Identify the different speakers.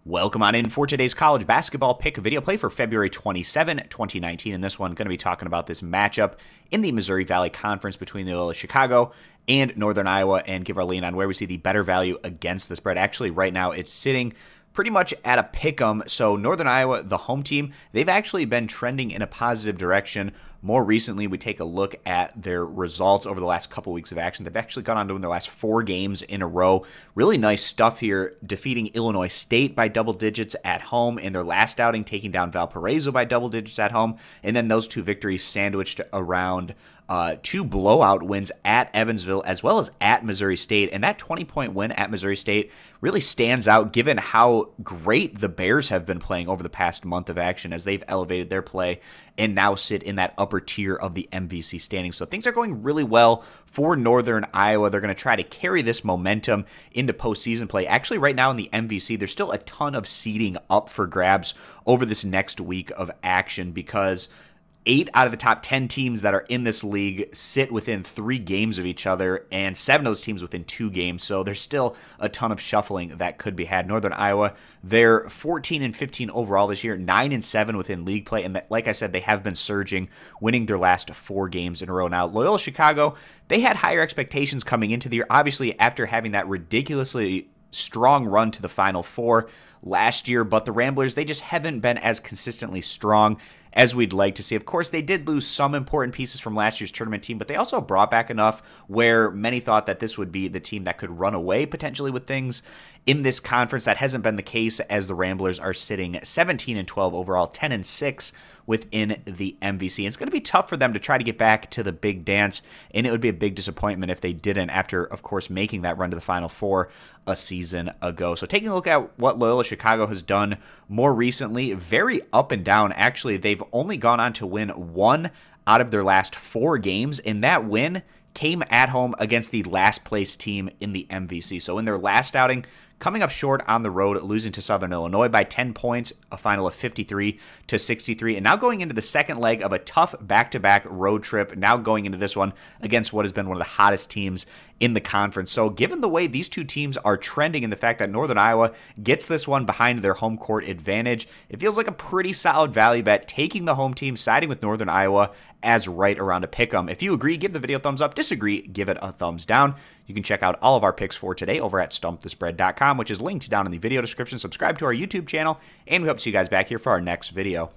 Speaker 1: Welcome on in for today's college basketball pick video play for February 27, 2019. In this one, going to be talking about this matchup in the Missouri Valley Conference between Loyola Chicago and Northern Iowa, and give our lean on where we see the better value against the spread. Actually, right now, it's sitting pretty much at a pick'em. So Northern Iowa, the home team, they've actually been trending in a positive direction. More recently, we take a look at their results over the last couple weeks of action. They've actually gone on to win their last 4 games in a row. Really nice stuff here, defeating Illinois State by double digits at home in their last outing, taking down Valparaiso by double digits at home, and then those 2 victories sandwiched around 2 blowout wins at Evansville as well as at Missouri State. And that 20-point win at Missouri State really stands out given how great the Bears have been playing over the past month of action as they've elevated their play and now sit in that upper tier of the MVC standings. So things are going really well for Northern Iowa. They're going to try to carry this momentum into postseason play. Actually, right now in the MVC, there's still a ton of seeding up for grabs over this next week of action because 8 out of the top 10 teams that are in this league sit within 3 games of each other, and 7 of those teams within 2 games. So there's still a ton of shuffling that could be had. Northern Iowa, they're 14-15 overall this year, 9-7 within league play, and like I said, they have been surging, winning their last 4 games in a row. Now, Loyola Chicago, they had higher expectations coming into the year, obviously after having that ridiculously strong run to the Final Four last year, but the Ramblers, they just haven't been as consistently strong as we'd like to see. Of course, they did lose some important pieces from last year's tournament team, but they also brought back enough where many thought that this would be the team that could run away potentially with things in this conference. That hasn't been the case as the Ramblers are sitting 17-12 overall, 10-6 within the MVC. It's going to be tough for them to try to get back to the big dance, and it would be a big disappointment if they didn't after, of course, making that run to the Final Four a season ago. So taking a look at what Loyola Chicago has done more recently, very up and down. Actually, they've only gone on to win 1 out of their last 4 games, and that win came at home against the last place team in the MVC. So in their last outing, coming up short on the road, losing to Southern Illinois by 10 points, a final of 53-63, and now going into the second leg of a tough back-to-back road trip, now going into this one against what has been one of the hottest teams in the conference. So given the way these 2 teams are trending and the fact that Northern Iowa gets this one behind their home court advantage, it feels like a pretty solid value bet, taking the home team, siding with Northern Iowa as right around a pick'em. If you agree, give the video a thumbs up. Disagree, give it a thumbs down. You can check out all of our picks for today over at stumpthespread.com, which is linked down in the video description. Subscribe to our YouTube channel, and we hope to see you guys back here for our next video.